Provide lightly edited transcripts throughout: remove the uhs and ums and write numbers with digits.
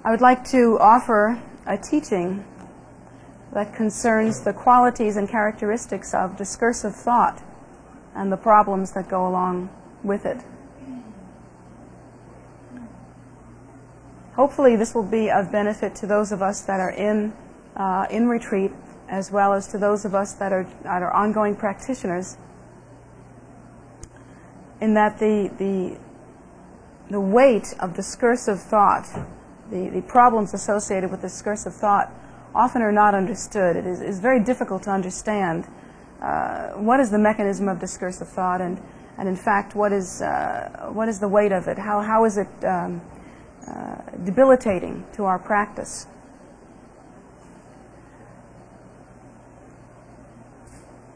I would like to offer a teaching that concerns the qualities and characteristics of discursive thought and the problems that go along with it. Hopefully this will be of benefit to those of us that are in retreat, as well as to those of us that are ongoing practitioners, in that the weight of discursive thought, the problems associated with discursive thought, often are not understood. It is very difficult to understand what is the mechanism of discursive thought, and in fact, what is the weight of it? How is it debilitating to our practice?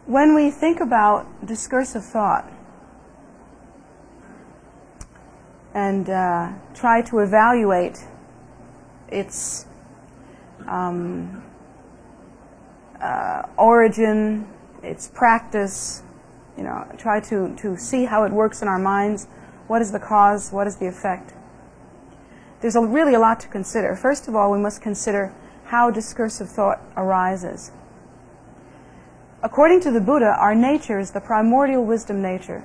When we think about discursive thought and try to evaluate its origin, its practice, try to see how it works in our minds, what is the cause, what is the effect. There's really a lot to consider. First of all, we must consider how discursive thought arises. According to the Buddha, our nature is the primordial wisdom nature,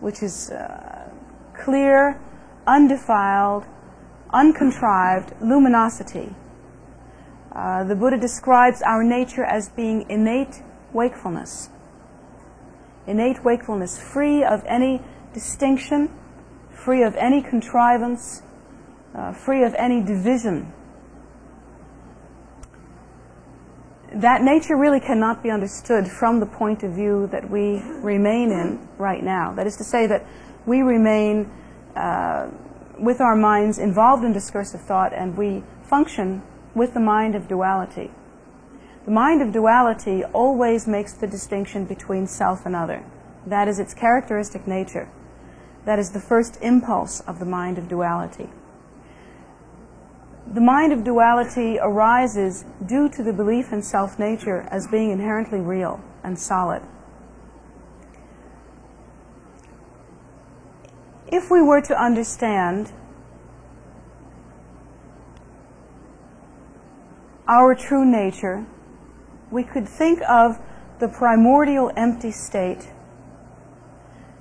which is clear, undefiled, uncontrived luminosity. The Buddha describes our nature as being innate wakefulness. Innate wakefulness, free of any distinction, free of any contrivance, free of any division. That nature really cannot be understood from the point of view that we remain in right now. That is to say that we remain with our minds involved in discursive thought, and we function with the mind of duality. The mind of duality always makes the distinction between self and other. That is its characteristic nature. That is the first impulse of the mind of duality. The mind of duality arises due to the belief in self-nature as being inherently real and solid. If we were to understand our true nature, we could think of the primordial empty state,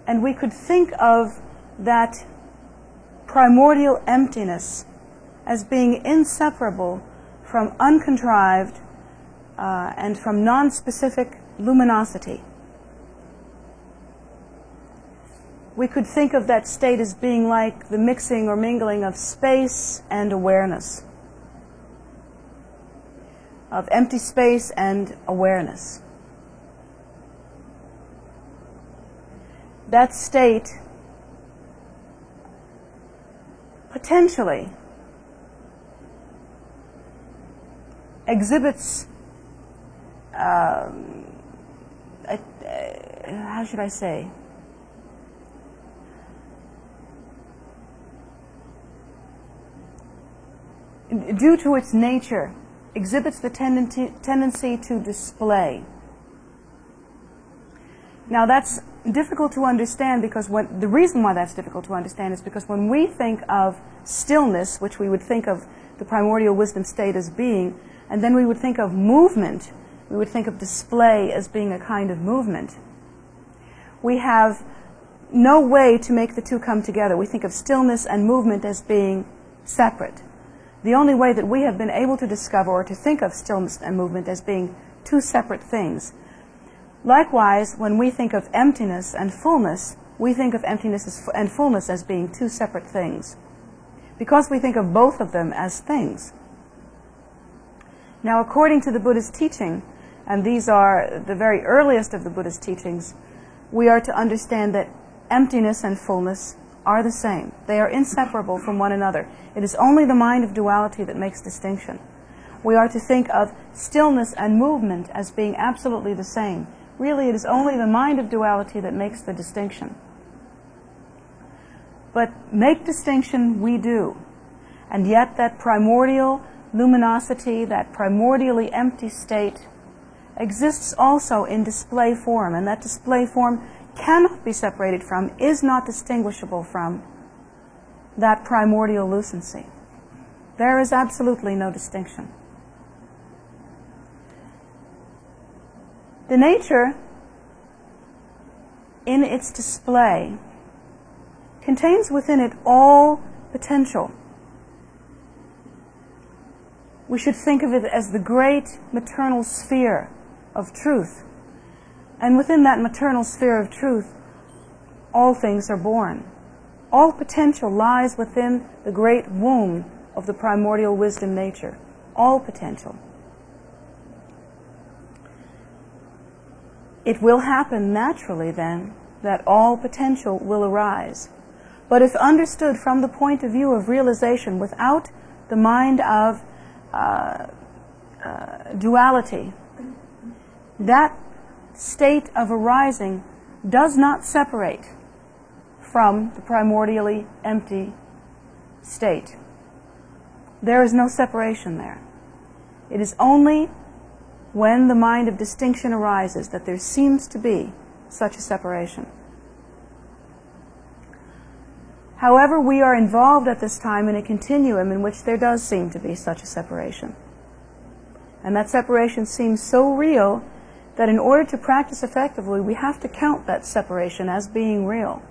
and we could think of that primordial emptiness as being inseparable from uncontrived and from non-specific luminosity. We could think of that state as being like the mixing or mingling of space and awareness, of empty space and awareness. That state potentially exhibits, how should I say, due to its nature, exhibits the tendency to display. Now that's difficult to understand because the reason why that's difficult to understand is because when we think of stillness, which we would think of the primordial wisdom state as being, and then we would think of movement, we would think of display as being a kind of movement, we have no way to make the two come together. We think of stillness and movement as being separate. The only way that we have been able to discover or to think of stillness and movement as being two separate things. Likewise, when we think of emptiness and fullness, we think of emptiness and fullness as being two separate things, because we think of both of them as things. Now, according to the Buddha's teaching, and these are the very earliest of the Buddha's teachings, we are to understand that emptiness and fullness are the same. They are inseparable from one another. It is only the mind of duality that makes distinction. We are to think of stillness and movement as being absolutely the same. Really, it is only the mind of duality that makes the distinction. But make distinction we do. And yet that primordial luminosity, that primordially empty state, exists also in display form, and that display form cannot be separated from, is not distinguishable from, that primordial lucency. There is absolutely no distinction. The nature, in its display, contains within it all potential. We should think of it as the great maternal sphere of truth. And within that maternal sphere of truth, all things are born. All potential lies within the great womb of the primordial wisdom nature. All potential. It will happen naturally then that all potential will arise. But if understood from the point of view of realization without the mind of duality, that state of arising does not separate from the primordially empty state. There is no separation there. It is only when the mind of distinction arises that there seems to be such a separation. However, we are involved at this time in a continuum in which there does seem to be such a separation. And that separation seems so real that in order to practice effectively, we have to count that separation as being real.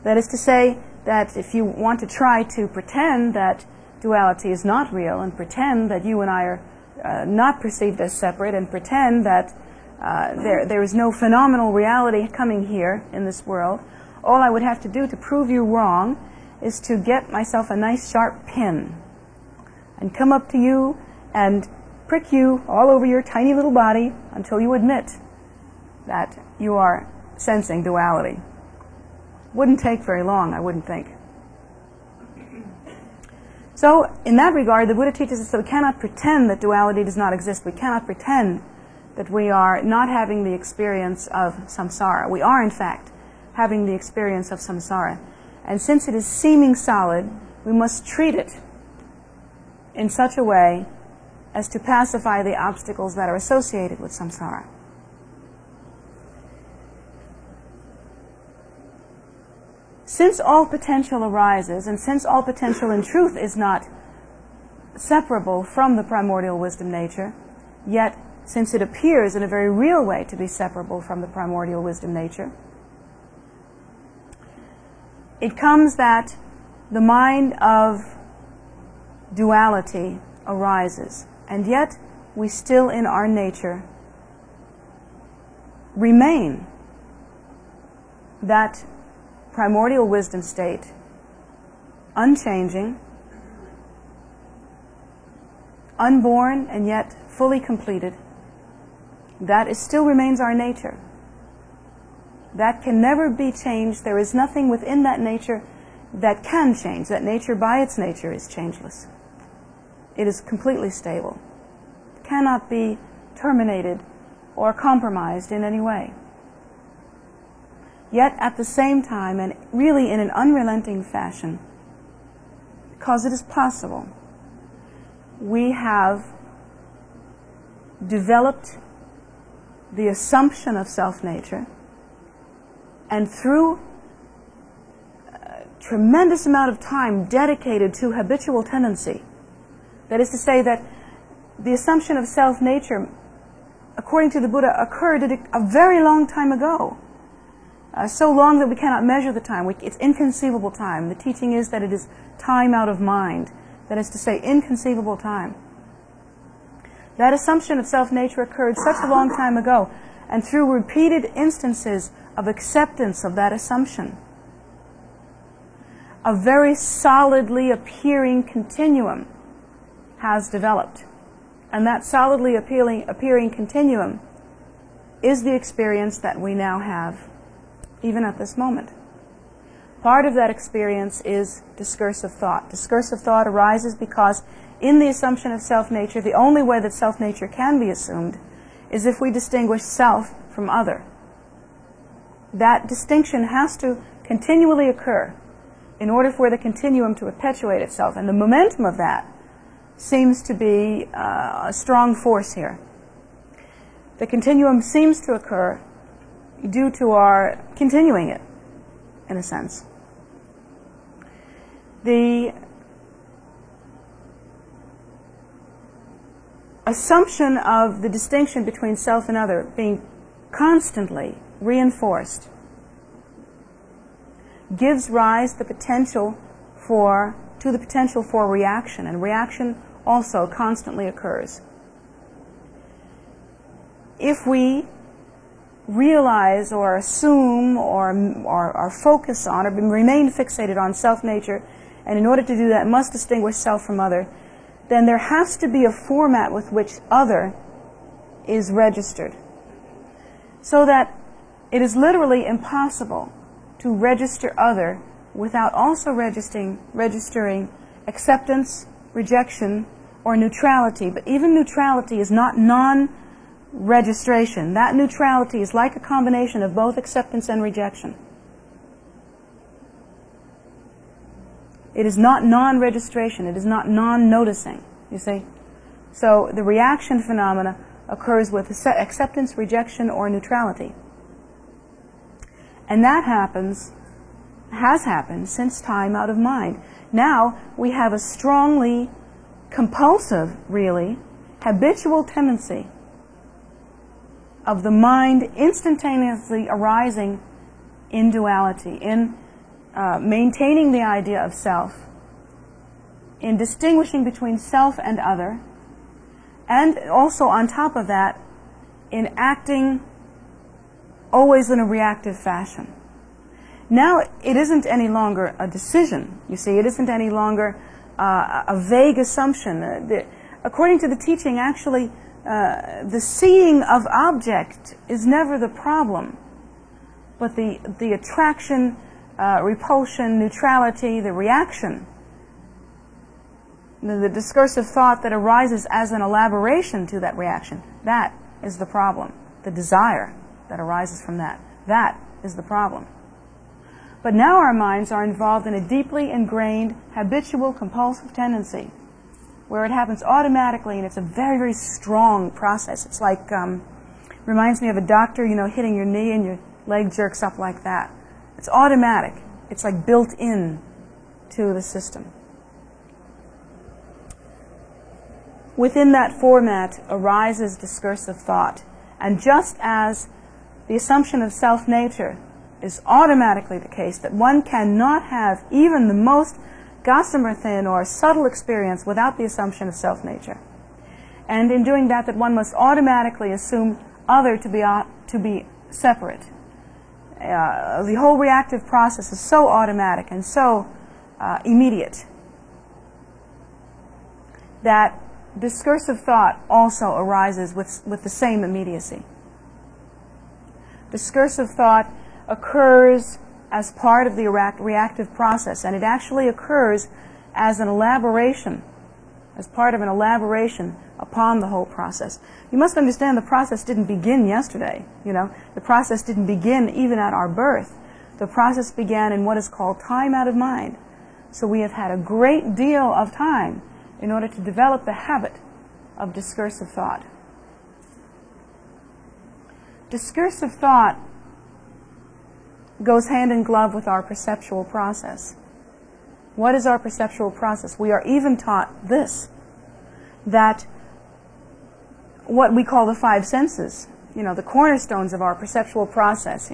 That is to say that if you want to try to pretend that duality is not real and pretend that you and I are not perceived as separate and pretend that there is no phenomenal reality coming here in this world, all I would have to do to prove you wrong is to get myself a nice sharp pin and come up to you and prick you all over your tiny little body until you admit that you are sensing duality. Wouldn't take very long, I wouldn't think. So, in that regard, the Buddha teaches us that we cannot pretend that duality does not exist. We cannot pretend that we are not having the experience of samsara. We are, in fact, having the experience of samsara. And since it is seeming solid, we must treat it in such a way as to pacify the obstacles that are associated with samsara. Since all potential arises, and since all potential in truth is not separable from the primordial wisdom nature, yet since it appears in a very real way to be separable from the primordial wisdom nature, it comes that the mind of duality arises, and yet we still in our nature remain that primordial wisdom state, unchanging, unborn and yet fully completed. That still remains our nature. That can never be changed. There is nothing within that nature that can change. That nature by its nature is changeless. It is completely stable. It cannot be terminated or compromised in any way. Yet at the same time, and really in an unrelenting fashion, because it is possible, we have developed the assumption of self-nature, and through a tremendous amount of time dedicated to habitual tendency, that is to say that the assumption of self-nature, according to the Buddha, occurred at a very long time ago. So long that we cannot measure the time. It's inconceivable time. The teaching is that it is time out of mind. That is to say, inconceivable time. That assumption of self-nature occurred such a long time ago, and through repeated instances of acceptance of that assumption, a very solidly appearing continuum has developed. And that solidly appearing continuum is the experience that we now have, even at this moment. Part of that experience is discursive thought. Discursive thought arises because in the assumption of self-nature, the only way that self-nature can be assumed is if we distinguish self from other. That distinction has to continually occur in order for the continuum to perpetuate itself. And the momentum of that seems to be a strong force here. The continuum seems to occur due to our continuing it, in a sense. The assumption of the distinction between self and other being constantly reinforced gives rise to the potential for reaction, and reaction also constantly occurs. If we realize or assume or focus on or remain fixated on self-nature, and in order to do that must distinguish self from other, then there has to be a format with which other is registered, so that it is literally impossible to register other without also registering acceptance, rejection, or neutrality. But even neutrality is not non-registration. That neutrality is like a combination of both acceptance and rejection. It is not non-registration. It is not non-noticing, you see. So the reaction phenomena occurs with acceptance, rejection, or neutrality. And that has happened since time out of mind. Now we have a strongly compulsive, really, habitual tendency of the mind instantaneously arising in duality, in maintaining the idea of self, in distinguishing between self and other, and also on top of that, in acting always in a reactive fashion. Now it isn't any longer a decision, you see. It isn't any longer a vague assumption. According to the teaching, actually, the seeing of object is never the problem, but the attraction, repulsion, neutrality, the reaction, the discursive thought that arises as an elaboration to that reaction, that is the problem. The desire that arises from that is the problem. But now our minds are involved in a deeply ingrained, habitual, compulsive tendency where it happens automatically, and it's a very, very strong process. It's like, reminds me of a doctor, hitting your knee and your leg jerks up like that. It's automatic. It's like built in to the system. Within that format arises discursive thought. And just as the assumption of self-nature is automatically the case, that one cannot have even the most gossamer thin or subtle experience without the assumption of self-nature. And in doing that one must automatically assume other to be separate. The whole reactive process is so automatic and so immediate that discursive thought also arises with the same immediacy. Discursive thought occurs as part of the reactive process, and it actually occurs as an elaboration, as part of an elaboration upon the whole process. You must understand the process didn't begin yesterday, The process didn't begin even at our birth. The process began in what is called time out of mind. So we have had a great deal of time in order to develop the habit of discursive thought. Discursive thought goes hand in glove with our perceptual process. What is our perceptual process? We are even taught this, that what we call the five senses, the cornerstones of our perceptual process,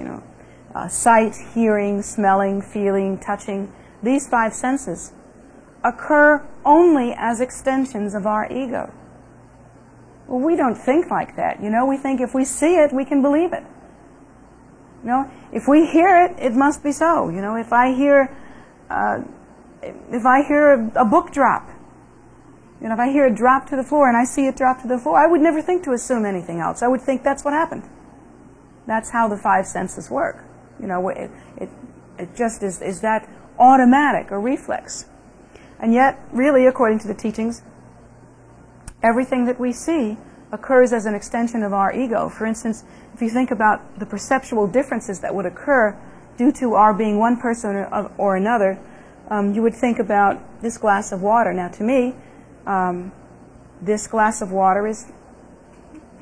sight, hearing, smelling, feeling, touching, these five senses occur only as extensions of our ego. Well, we don't think like that, We think if we see it, we can believe it. If we hear it, it must be so. If I hear a book drop, if I hear it drop to the floor and I see it drop to the floor, I would never think to assume anything else. I would think that's what happened. That's how the five senses work. It just is that automatic, a reflex. And yet, really, according to the teachings, everything that we see occurs as an extension of our ego. For instance, if you think about the perceptual differences that would occur due to our being one person or another, you would think about this glass of water. Now, to me, this glass of water is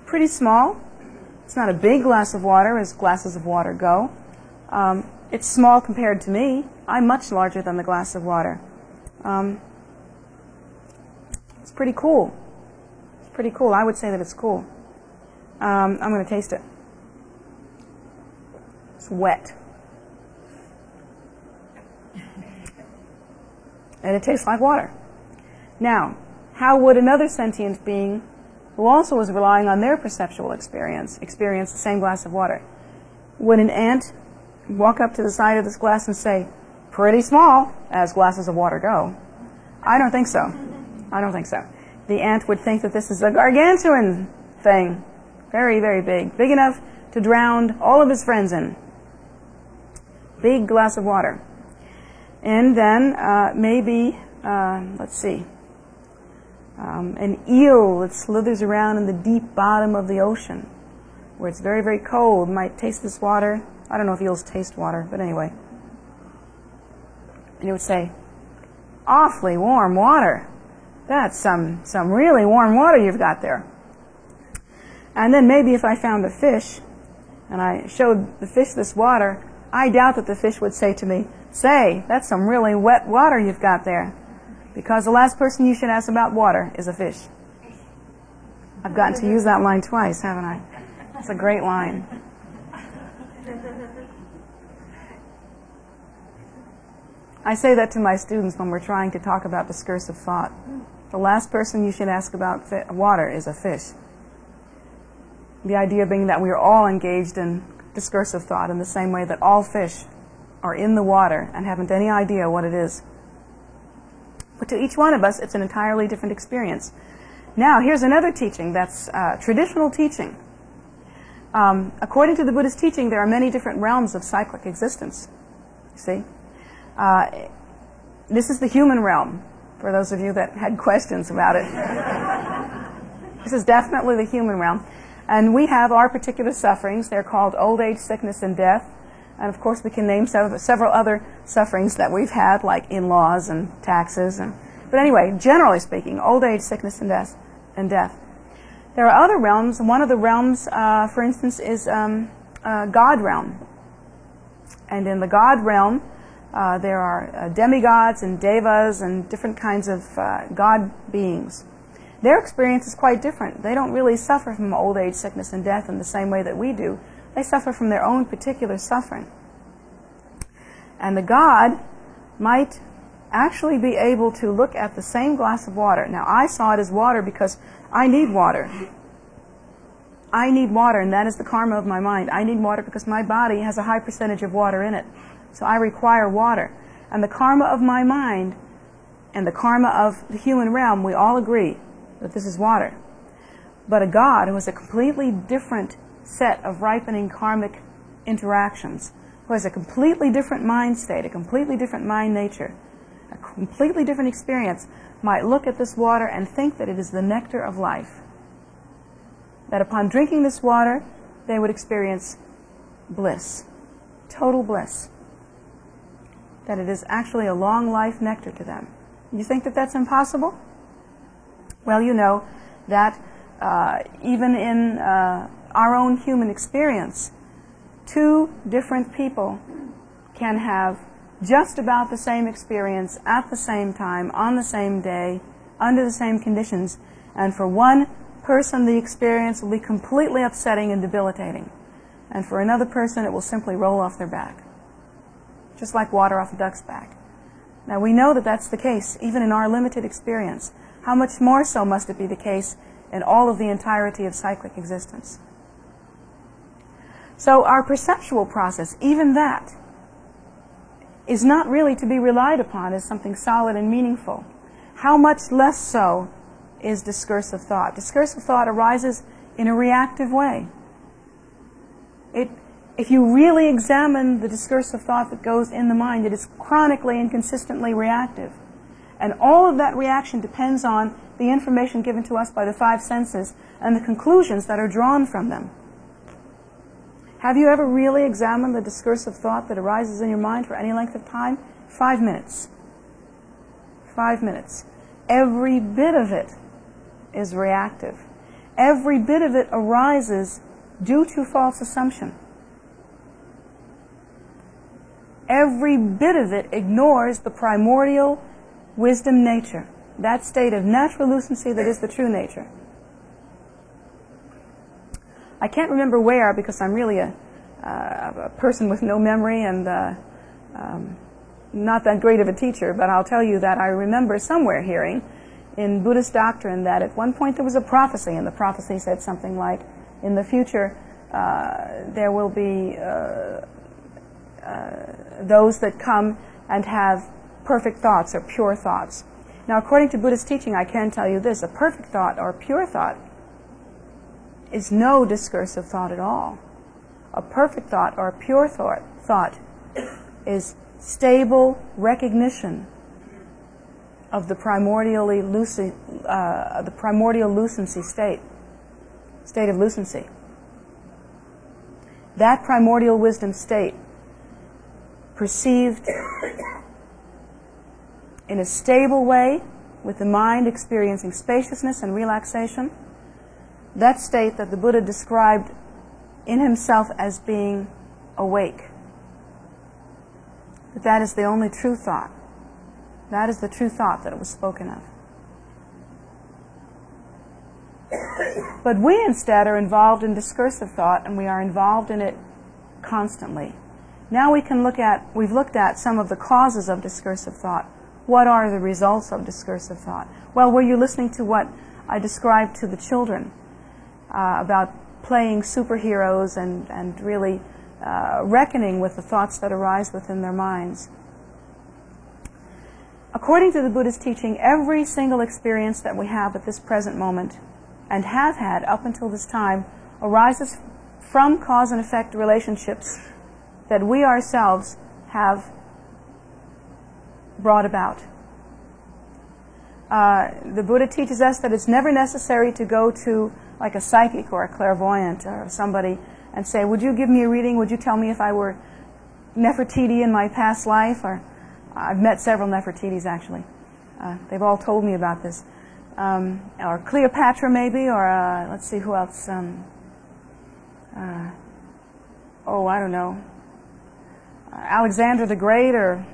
pretty small. It's not a big glass of water as glasses of water go. It's small compared to me. I'm much larger than the glass of water. It's pretty cool. pretty cool. I would say that it's cool. I'm going to taste it. It's wet. And it tastes like water. Now, how would another sentient being who also was relying on their perceptual experience the same glass of water? Would an ant walk up to the side of this glass and say, pretty small, as glasses of water go? I don't think so. I don't think so. The ant would think that this is a gargantuan thing. Very, very big. Big enough to drown all of his friends in. Big glass of water. And then maybe, let's see, an eel that slithers around in the deep bottom of the ocean, where it's very, very cold, might taste this water. I don't know if eels taste water, but anyway. And it would say, awfully warm water. That's some really warm water you've got there. And then maybe if I found a fish, and I showed the fish this water, I doubt that the fish would say to me, say, that's some really wet water you've got there. Because the last person you should ask about water is a fish. I've gotten to use that line twice, haven't I? It's a great line. I say that to my students when we're trying to talk about discursive thought. The last person you should ask about water is a fish. The idea being that we are all engaged in discursive thought in the same way that all fish are in the water and haven't any idea what it is. But to each one of us, it's an entirely different experience. Now, here's another teaching that's traditional teaching. According to the Buddhist teaching, there are many different realms of cyclic existence. You see? This is the human realm, for those of you that had questions about it. This is definitely the human realm. And we have our particular sufferings. They're called old age, sickness, and death. And of course, we can name several other sufferings that we've had, like in-laws and taxes. But anyway, generally speaking, old age, sickness, and death. There are other realms. One of the realms, for instance, is God realm. And in the God realm, there are demigods and devas and different kinds of God beings. Their experience is quite different. They don't really suffer from old age, sickness, and death in the same way that we do. They suffer from their own particular suffering. And the God might actually be able to look at the same glass of water. Now, I saw it as water because I need water. I need water, and that is the karma of my mind. I need water because my body has a high percentage of water in it. So I require water. And the karma of my mind and the karma of the human realm, we all agree that this is water. But a God who has a completely different set of ripening karmic interactions, who has a completely different mind state, a completely different mind nature, a completely different experience, might look at this water and think that it is the nectar of life. That upon drinking this water, they would experience bliss, total bliss. That it is actually a long life nectar to them. You think that that's impossible? Well, you know that even in our own human experience, two different people can have just about the same experience at the same time, on the same day, under the same conditions, and for one person the experience will be completely upsetting and debilitating, and for another person it will simply roll off their back, just like water off a duck's back. Now we know that that's the case even in our limited experience. How much more so must it be the case in all of the entirety of cyclic existence? So our perceptual process, even that, is not really to be relied upon as something solid and meaningful. How much less so is discursive thought? Discursive thought arises in a reactive way. If you really examine the discursive thought that goes in the mind, it is chronically and consistently reactive. And all of that reaction depends on the information given to us by the five senses and the conclusions that are drawn from them. Have you ever really examined the discursive thought that arises in your mind for any length of time? 5 minutes. 5 minutes. Every bit of it is reactive. Every bit of it arises due to false assumption. Every bit of it ignores the primordial wisdom nature, that state of natural lucency that is the true nature. I can't remember where because I'm really a person with no memory and not that great of a teacher, but I'll tell you that I remember somewhere hearing in Buddhist doctrine that at one point there was a prophecy, and the prophecy said something like, in the future there will be those that come and have perfect thoughts or pure thoughts. Now, according to Buddhist teaching, I can tell you this: a perfect thought or pure thought is no discursive thought at all. A perfect thought or a pure thought is stable recognition of the primordial lucency state of lucency. That primordial wisdom state, perceived in a stable way, with the mind experiencing spaciousness and relaxation, that state that the Buddha described in himself as being awake. But that is the only true thought. That is the true thought that was spoken of. But we instead are involved in discursive thought, and we are involved in it constantly. Now we've looked at some of the causes of discursive thought. What are the results of discursive thought? Well, were you listening to what I described to the children about playing superheroes and really reckoning with the thoughts that arise within their minds? According to the Buddhist teaching, every single experience that we have at this present moment and have had up until this time arises from cause and effect relationships that we ourselves have brought about. The Buddha teaches us that it's never necessary to go to like a psychic or a clairvoyant or somebody and say, would you give me a reading? Would you tell me if I were Nefertiti in my past life? Or I've met several Nefertitis actually. They've all told me about this. Or Cleopatra maybe, or let's see who else. I don't know. Alexander the Great, or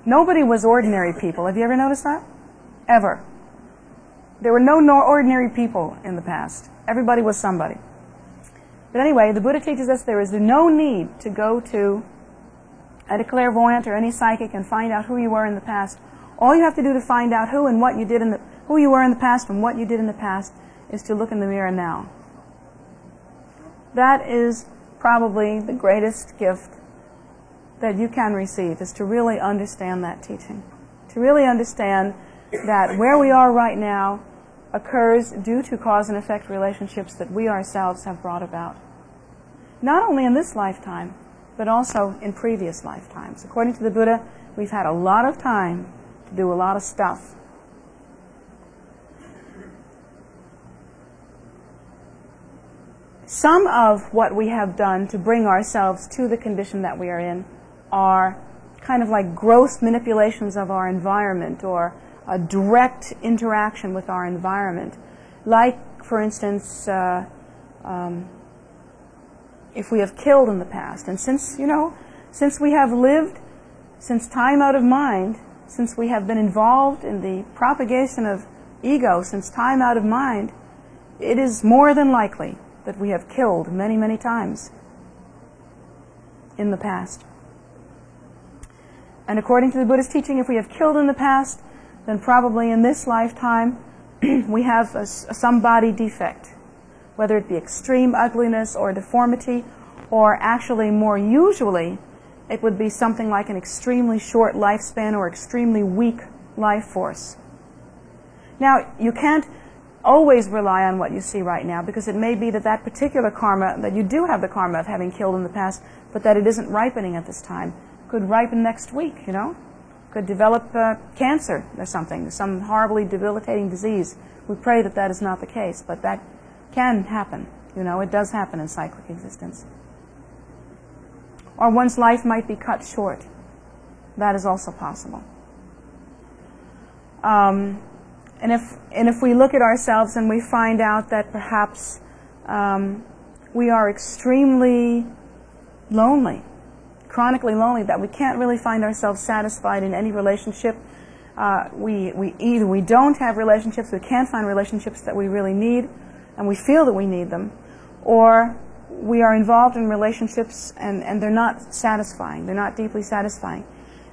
nobody was ordinary people. Have you ever noticed that? Ever. There were no ordinary people in the past. Everybody was somebody. But anyway, the Buddha teaches us there is no need to go to a clairvoyant or any psychic and find out who you were in the past. All you have to do to find out who you were in the past and what you did in the past is to look in the mirror now. That is probably the greatest gift that you can receive, is to really understand that teaching. To really understand that where we are right now occurs due to cause and effect relationships that we ourselves have brought about. Not only in this lifetime, but also in previous lifetimes. According to the Buddha, we've had a lot of time to do a lot of stuff. Some of what we have done to bring ourselves to the condition that we are in are kind of like gross manipulations of our environment, or a direct interaction with our environment. Like, for instance, if we have killed in the past, and since we have lived since time out of mind, since we have been involved in the propagation of ego since time out of mind, it is more than likely that we have killed many, many times in the past. And according to the Buddhist teaching, if we have killed in the past, then probably in this lifetime we have some body defect, whether it be extreme ugliness or deformity, or actually more usually it would be something like an extremely short lifespan or extremely weak life force. Now, you can't always rely on what you see right now, because it may be that that particular karma, that you do have the karma of having killed in the past, but that it isn't ripening at this time. Could ripen next week, Could develop cancer or something, some horribly debilitating disease. We pray that that is not the case, but that can happen. It does happen in cyclic existence. Or one's life might be cut short. That is also possible. And if we look at ourselves and we find out that perhaps we are extremely lonely, chronically lonely, that we can't really find ourselves satisfied in any relationship, we don't have relationships, we can't find relationships that we really need, and we feel that we need them, or we are involved in relationships and they're not satisfying, they're not deeply satisfying,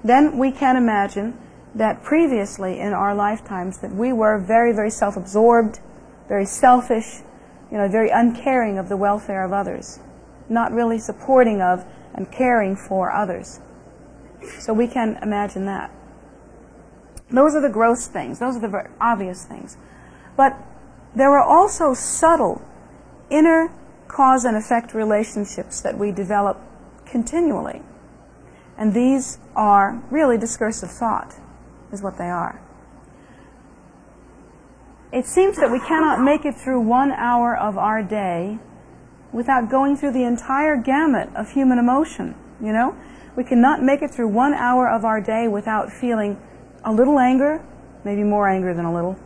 then we can imagine that previously in our lifetimes that we were very, very self-absorbed, very selfish, very uncaring of the welfare of others, not really supporting of and caring for others. So we can imagine that. Those are the gross things. Those are the very obvious things. But there are also subtle inner cause and effect relationships that we develop continually. And these are really discursive thought, is what they are. It seems that we cannot make it through 1 hour of our day without going through the entire gamut of human emotion, We cannot make it through 1 hour of our day without feeling a little anger, maybe more anger than a little,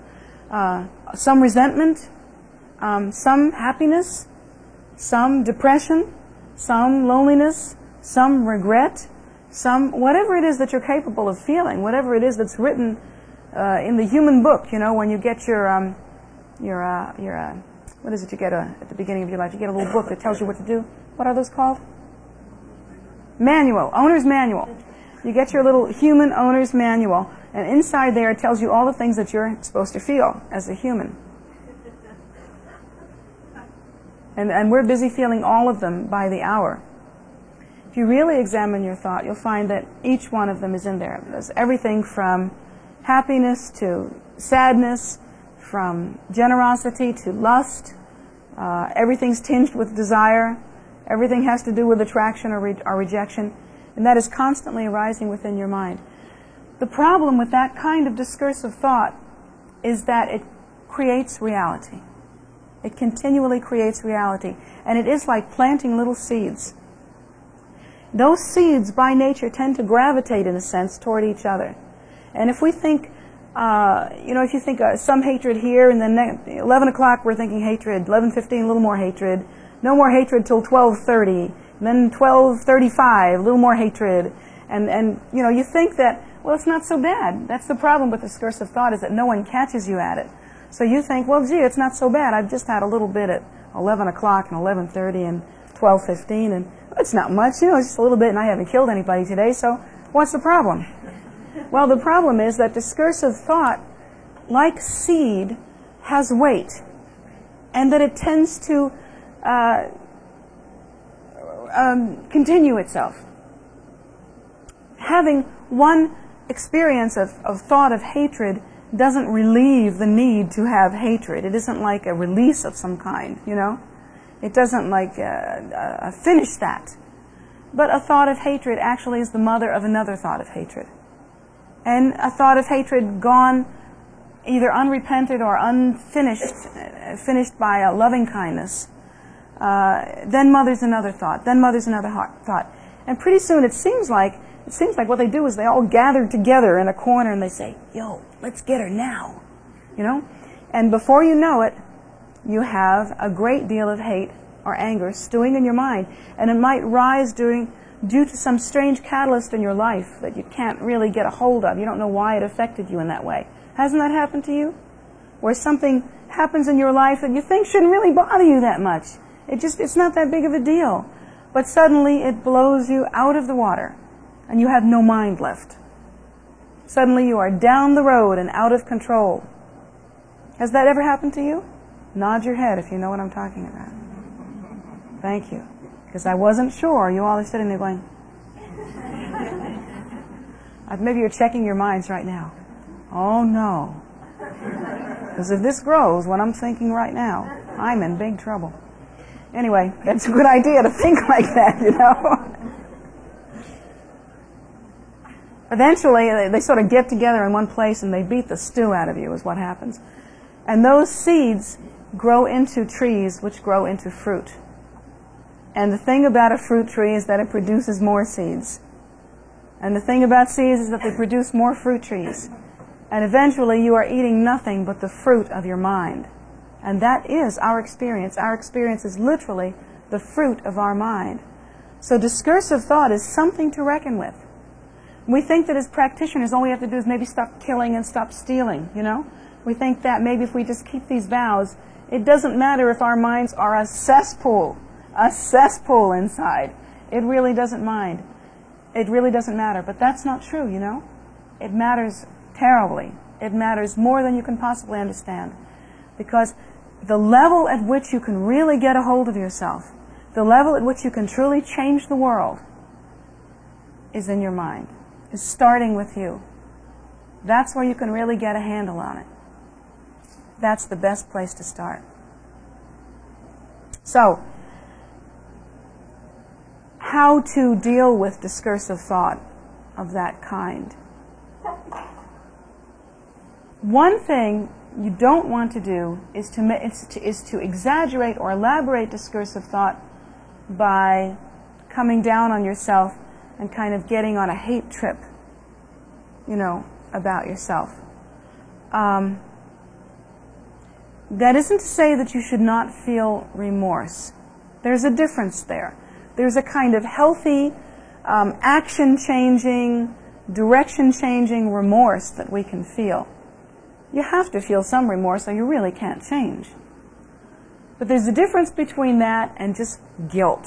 some resentment, some happiness, some depression, some loneliness, some regret, some whatever it is that you're capable of feeling, whatever it is that's written in the human book. When you get your what is it you get at the beginning of your life? You get a little book that tells you what to do. What are those called? Manual, owner's manual. You get your little human owner's manual, and inside there it tells you all the things that you're supposed to feel as a human. And we're busy feeling all of them by the hour. If you really examine your thought, you'll find that each one of them is in there. There's everything from happiness to sadness, from generosity to lust. Everything's tinged with desire. Everything has to do with attraction or rejection. And that is constantly arising within your mind. The problem with that kind of discursive thought is that it creates reality. It continually creates reality. And it is like planting little seeds. Those seeds, by nature, tend to gravitate, in a sense, toward each other. And if we think, if you think some hatred here, and then 11 o'clock we're thinking hatred, 11:15 a little more hatred, no more hatred till 12:30, then 12:35 a little more hatred, and you think that, well, it's not so bad. That's the problem with discursive thought, is that no one catches you at it. So you think, well, gee, it's not so bad. I've just had a little bit at 11 o'clock and 11:30 and 12:15, and it's not much, it's just a little bit, and I haven't killed anybody today, so what's the problem? Well, the problem is that discursive thought, like seed, has weight, and that it tends to continue itself. Having one experience of thought of hatred doesn't relieve the need to have hatred. It isn't like a release of some kind, It doesn't finish that. But a thought of hatred actually is the mother of another thought of hatred. And a thought of hatred gone either unrepented or unfinished, finished by a loving kindness, then mothers another thought, then mothers another thought. And pretty soon it seems like what they do is they all gather together in a corner and they say, yo, let's get her now, And before you know it, you have a great deal of hate or anger stewing in your mind. And it might rise due to some strange catalyst in your life that you can't really get a hold of. You don't know why it affected you in that way. Hasn't that happened to you? Where something happens in your life that you think shouldn't really bother you that much. It's not that big of a deal. But suddenly it blows you out of the water and you have no mind left. Suddenly you are down the road and out of control. Has that ever happened to you? Nod your head if you know what I'm talking about. Thank you. Because I wasn't sure. You all are sitting there going, maybe you're checking your minds right now. Oh no. Because if this grows, what I'm thinking right now, I'm in big trouble. Anyway, that's a good idea to think like that, Eventually, they sort of get together in one place and they beat the stew out of you, is what happens. And those seeds grow into trees which grow into fruit. And the thing about a fruit tree is that it produces more seeds. And the thing about seeds is that they produce more fruit trees. And eventually you are eating nothing but the fruit of your mind. And that is our experience. Our experience is literally the fruit of our mind. So discursive thought is something to reckon with. We think that as practitioners all we have to do is maybe stop killing and stop stealing, We think that maybe if we just keep these vows, it doesn't matter if our minds are a cesspool inside. It really doesn't mind. It really doesn't matter. But that's not true, you know. It matters terribly. It matters more than you can possibly understand. Because the level at which you can really get a hold of yourself, the level at which you can truly change the world, is in your mind. Is starting with you. That's where you can really get a handle on it. That's the best place to start. So, how to deal with discursive thought of that kind? One thing you don't want to do is to exaggerate or elaborate discursive thought by coming down on yourself and kind of getting on a hate trip, you know, about yourself. That isn't to say that you should not feel remorse. There's a difference there. There's a kind of healthy, action-changing, direction-changing remorse that we can feel. You have to feel some remorse or you really can't change. But there's a difference between that and just guilt.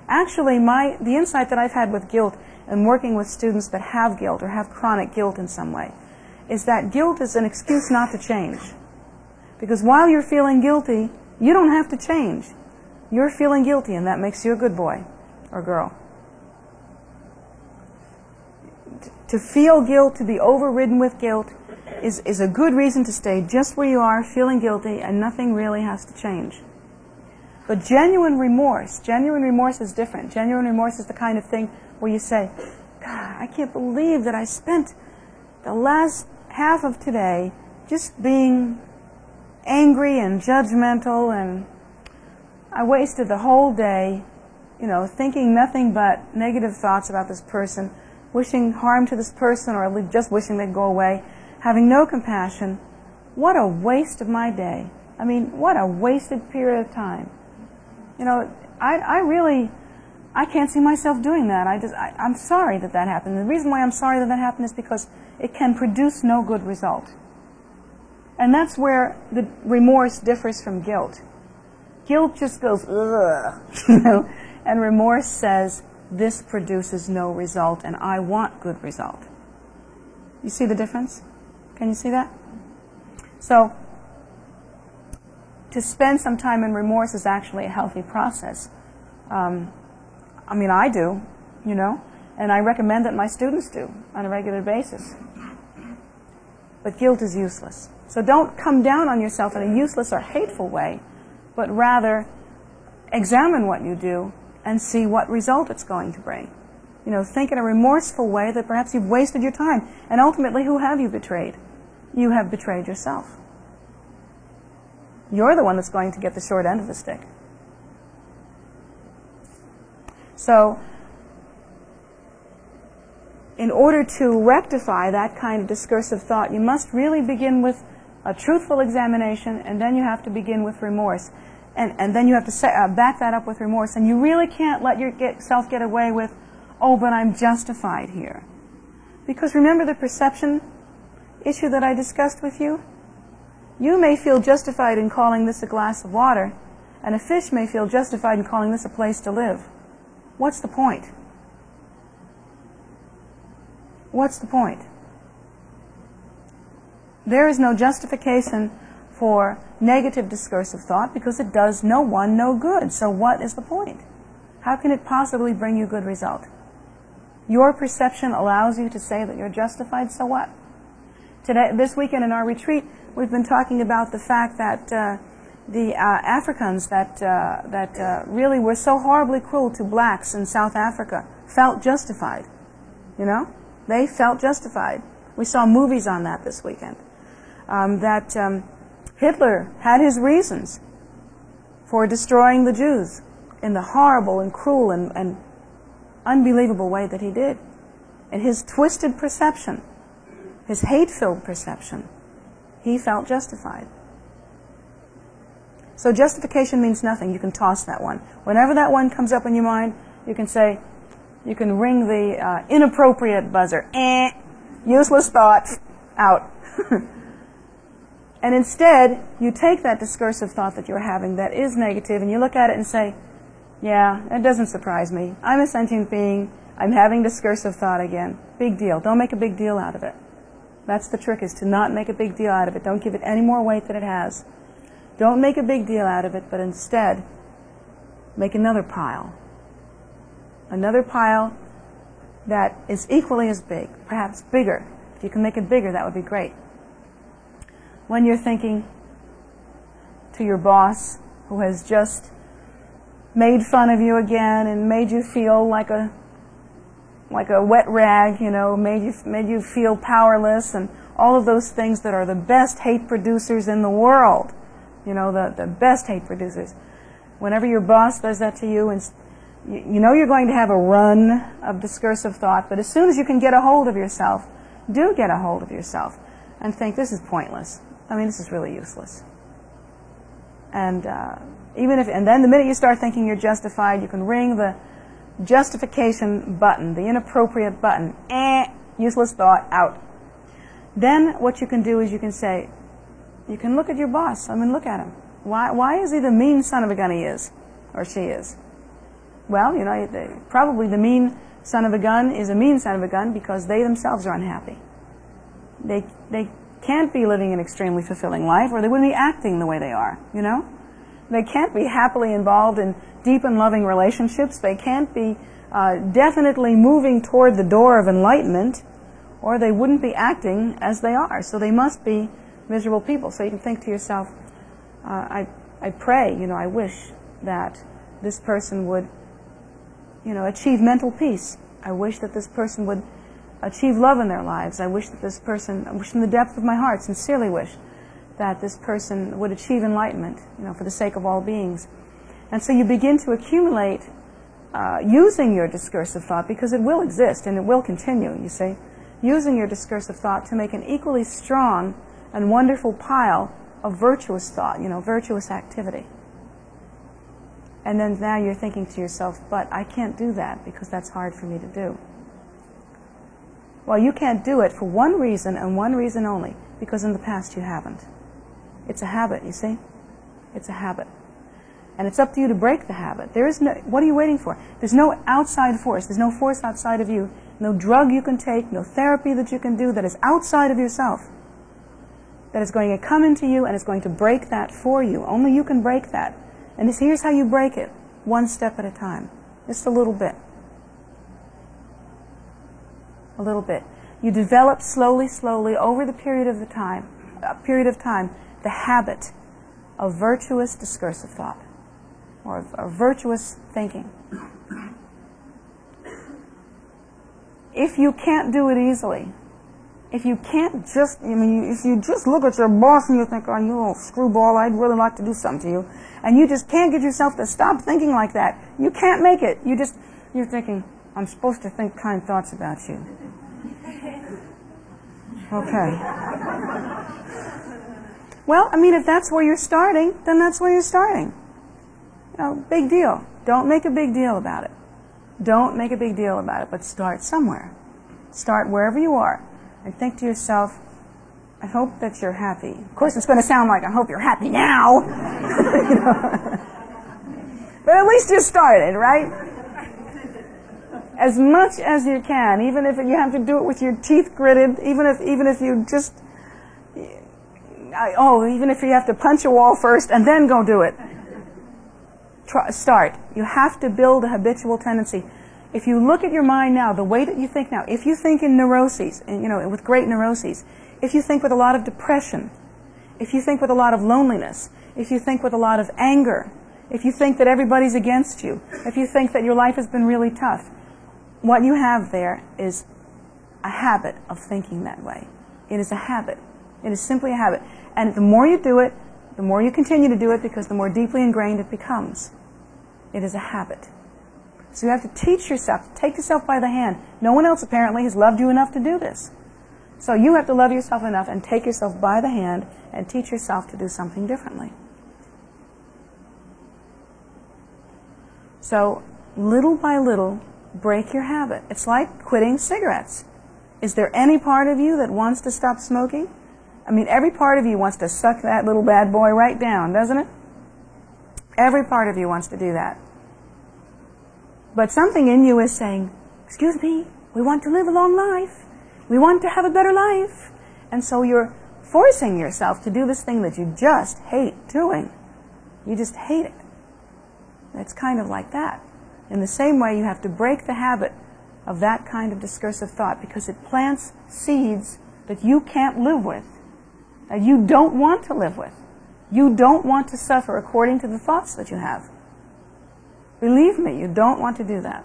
Actually, the insight that I've had with guilt and working with students that have guilt or have chronic guilt in some way is that guilt is an excuse not to change. Because while you're feeling guilty, you don't have to change. You're feeling guilty, and that makes you a good boy or girl. To feel guilt, to be overridden with guilt, is a good reason to stay just where you are, feeling guilty, and nothing really has to change. But genuine remorse is different. Genuine remorse is the kind of thing where you say, God, I can't believe that I spent the last half of today just being angry and judgmental, and I wasted the whole day, you know, thinking nothing but negative thoughts about this person, wishing harm to this person, or just wishing they'd go away, having no compassion. What a waste of my day. I mean, what a wasted period of time. You know, I can't see myself doing that. I'm sorry that happened. The reason why I'm sorry that happened is because it can produce no good result. And that's where the remorse differs from guilt. Guilt just goes, ugh, you know, and remorse says, this produces no result, and I want good result. You see the difference? Can you see that? So, to spend some time in remorse is actually a healthy process. I mean, I do, you know, and I recommend that my students do on a regular basis. But guilt is useless. So don't come down on yourself in a useless or hateful way, but rather examine what you do and see what result it's going to bring. You know, think in a remorseful way that perhaps you've wasted your time. And ultimately, who have you betrayed? You have betrayed yourself. You're the one that's going to get the short end of the stick. So, in order to rectify that kind of discursive thought, you must really begin with a truthful examination, and then you have to begin with remorse. And then you have to back that up with remorse. And you really can't let yourself get away with, oh, but I'm justified here. Because remember the perception issue that I discussed with you? You may feel justified in calling this a glass of water, and a fish may feel justified in calling this a place to live. What's the point? What's the point? There is no justification for negative discursive thought because it does no one no good. So what is the point? How can it possibly bring you good result? Your perception allows you to say that you're justified, so what? This weekend in our retreat, we've been talking about the fact that the Africans that really were so horribly cruel to blacks in South Africa felt justified. You know? They felt justified. We saw movies on that this weekend. Hitler had his reasons for destroying the Jews in the horrible and cruel and unbelievable way that he did. And his twisted perception, his hate-filled perception, he felt justified. So justification means nothing. You can toss that one. Whenever that one comes up in your mind, you can say, you can ring the inappropriate buzzer. Useless thought, out. And instead, you take that discursive thought that you're having that is negative, and you look at it and say, yeah, it doesn't surprise me. I'm a sentient being. I'm having discursive thought again. Big deal. Don't make a big deal out of it. That's the trick, is to not make a big deal out of it. Don't give it any more weight than it has. Don't make a big deal out of it, but instead, make another pile. Another pile that is equally as big, perhaps bigger. If you can make it bigger, that would be great. When you're thinking to your boss, who has just made fun of you again and made you feel like a wet rag, you know, made you feel powerless, and all of those things that are the best hate producers in the world, you know, the best hate producers. Whenever your boss does that to you, and you know you're going to have a run of discursive thought, but as soon as you can get a hold of yourself, do get a hold of yourself and think, this is pointless. I mean, this is really useless. And and then the minute you start thinking you're justified, you can ring the justification button, the inappropriate button. Useless thought, out. Then what you can do is you can say, you can look at your boss. I mean, look at him. Why is he the mean son of a gun he is, or she is? Well, you know, probably the mean son of a gun is a mean son of a gun because they themselves are unhappy. They can't be living an extremely fulfilling life, or they wouldn't be acting the way they are, you know? They can't be happily involved in deep and loving relationships. They can't be definitely moving toward the door of enlightenment, or they wouldn't be acting as they are. So they must be miserable people. So you can think to yourself, I pray, you know, I wish that this person would, you know, achieve mental peace. I wish that this person would achieve love in their lives. I wish that this person, I wish from the depth of my heart, sincerely wish that this person would achieve enlightenment, you know, for the sake of all beings. And so you begin to accumulate using your discursive thought, because it will exist and it will continue, you see, using your discursive thought to make an equally strong and wonderful pile of virtuous thought, you know, virtuous activity. And then now you're thinking to yourself, but I can't do that because that's hard for me to do. Well, you can't do it for one reason and one reason only, because in the past you haven't. It's a habit, you see? It's a habit. And it's up to you to break the habit. There is no, what are you waiting for? There's no outside force. There's no force outside of you. No drug you can take, no therapy that you can do that is outside of yourself, that is going to come into you and is going to break that for you. Only you can break that. And here's how you break it, one step at a time. Just a little bit. A little bit. You develop slowly, slowly, over the period of time, the habit of virtuous discursive thought, or of virtuous thinking. If you can't do it easily, if you can't just, I mean, if you just look at your boss and you think, oh, you little screwball, I'd really like to do something to you, and you just can't get yourself to stop thinking like that, you can't make it. You're thinking, I'm supposed to think kind thoughts about you. Okay. Well, I mean, if that's where you're starting, then that's where you're starting. You know, big deal. Don't make a big deal about it. Don't make a big deal about it, but start somewhere. Start wherever you are and think to yourself, I hope that you're happy. Of course, it's going to sound like, I hope you're happy now. You know? But at least you started, right? As much as you can, even if you have to do it with your teeth gritted, even if you just, even if you have to punch a wall first and then go do it. Start. You have to build a habitual tendency. If you look at your mind now, the way that you think now, if you think in neuroses, and, you know, with great neuroses, if you think with a lot of depression, if you think with a lot of loneliness, if you think with a lot of anger, if you think that everybody's against you, if you think that your life has been really tough, what you have there is a habit of thinking that way. It is a habit. It is simply a habit. And the more you do it, the more you continue to do it, because the more deeply ingrained it becomes. It is a habit. So you have to teach yourself, take yourself by the hand. No one else apparently has loved you enough to do this. So you have to love yourself enough and take yourself by the hand and teach yourself to do something differently. So little by little, break your habit. It's like quitting cigarettes. Is there any part of you that wants to stop smoking? I mean, every part of you wants to suck that little bad boy right down, doesn't it? Every part of you wants to do that. But something in you is saying, excuse me, we want to live a long life. We want to have a better life. And so you're forcing yourself to do this thing that you just hate doing. You just hate it. It's kind of like that. In the same way, you have to break the habit of that kind of discursive thought, because it plants seeds that you can't live with, that you don't want to live with. You don't want to suffer according to the thoughts that you have. Believe me, you don't want to do that.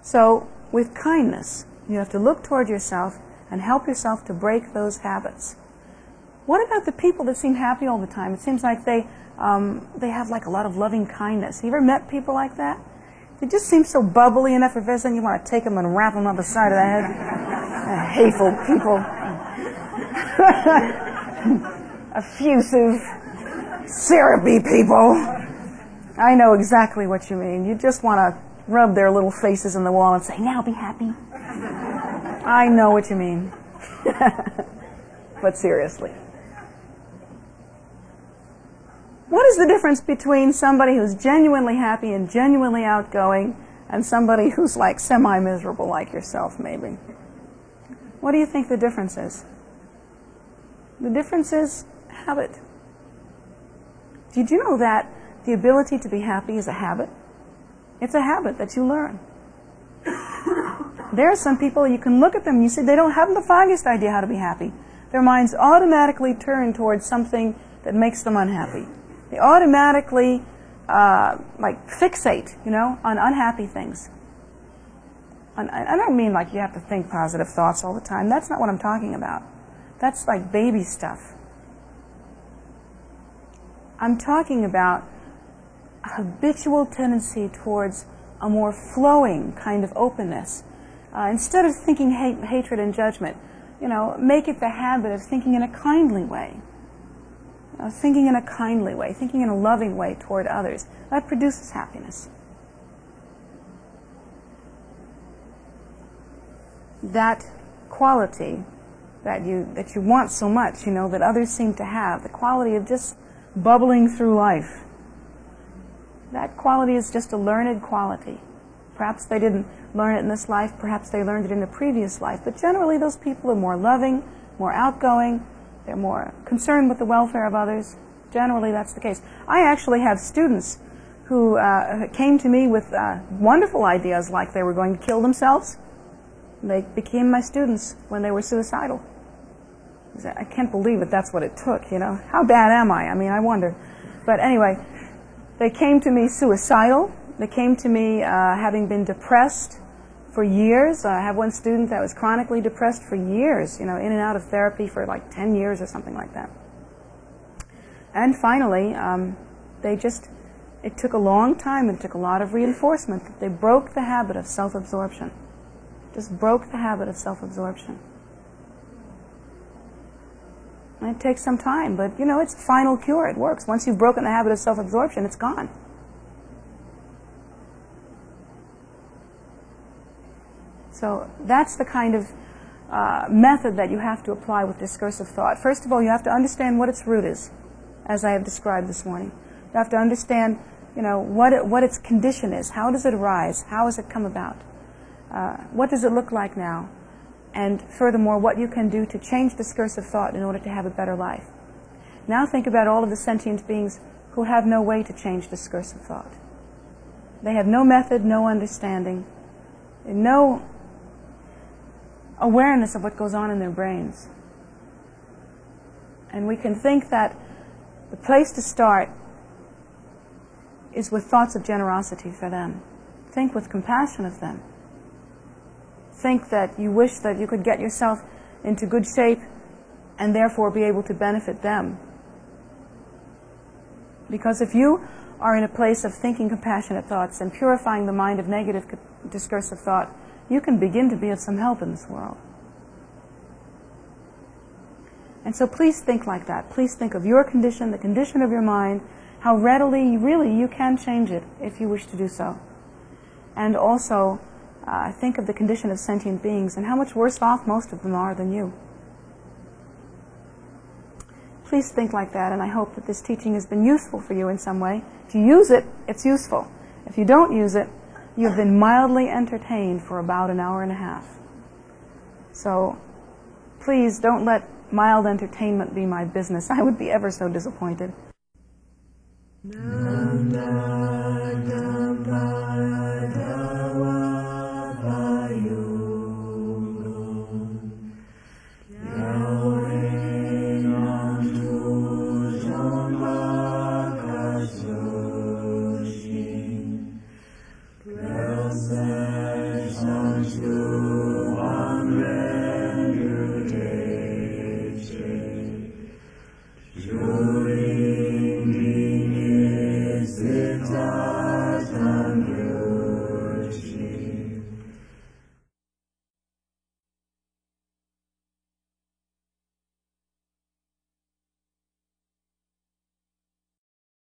So, with kindness, you have to look toward yourself and help yourself to break those habits. What about the people that seem happy all the time? It seems like they have like a lot of loving kindness. You ever met people like that? They just seem so bubbly and effervescent, you want to take them and wrap them up the side of the head. Hateful people. Effusive, syrupy people. I know exactly what you mean. You just want to rub their little faces in the wall and say, now be happy. I know what you mean. But seriously. What is the difference between somebody who's genuinely happy and genuinely outgoing and somebody who's like semi-miserable like yourself, maybe? What do you think the difference is? The difference is habit. Did you know that the ability to be happy is a habit? It's a habit that you learn. There are some people, you can look at them and you say they don't have the foggiest idea how to be happy. Their minds automatically turn towards something that makes them unhappy. They automatically fixate, on unhappy things. I don't mean like you have to think positive thoughts all the time. That's not what I'm talking about. That's like baby stuff. I'm talking about a habitual tendency towards a more flowing kind of openness. Instead of thinking hatred and judgment, make it the habit of thinking in a kindly way. Thinking in a kindly way, thinking in a loving way toward others. That produces happiness. That quality that you want so much, that others seem to have, the quality of just bubbling through life. That quality is just a learned quality. Perhaps they didn't learn it in this life, perhaps they learned it in a previous life, but generally those people are more loving, more outgoing, they're more concerned with the welfare of others. Generally that's the case. I actually have students who came to me with wonderful ideas, like they were going to kill themselves. They became my students when they were suicidal. I can't believe it, that's what it took, How bad am I? I wonder. But anyway, they came to me suicidal. They came to me having been depressed for years. I have one student that was chronically depressed for years, in and out of therapy for like 10 years or something like that. And finally, it took a long time, it took a lot of reinforcement. They broke the habit of self-absorption. Just broke the habit of self-absorption. And it takes some time, but it's a final cure. It works. Once you've broken the habit of self-absorption, it's gone. So that's the kind of method that you have to apply with discursive thought. First of all, you have to understand what its root is, as I have described this morning. You have to understand, what its condition is. How does it arise? How has it come about? What does it look like now? And furthermore, what you can do to change discursive thought in order to have a better life. Now think about all of the sentient beings who have no way to change discursive thought. They have no method, no understanding, no awareness of what goes on in their brains. And we can think that the place to start is with thoughts of generosity for them. Think with compassion of them. Think that you wish that you could get yourself into good shape and therefore be able to benefit them. Because if you are in a place of thinking compassionate thoughts and purifying the mind of negative discursive thought, you can begin to be of some help in this world. And so please think like that. Please think of your condition, the condition of your mind, how readily, really, you can change it if you wish to do so. And also, think of the condition of sentient beings and how much worse off most of them are than you. Please think like that, and I hope that this teaching has been useful for you in some way. If you use it, it's useful. If you don't use it, you have been mildly entertained for about an hour and a half. So please don't let mild entertainment be my business. I would be ever so disappointed.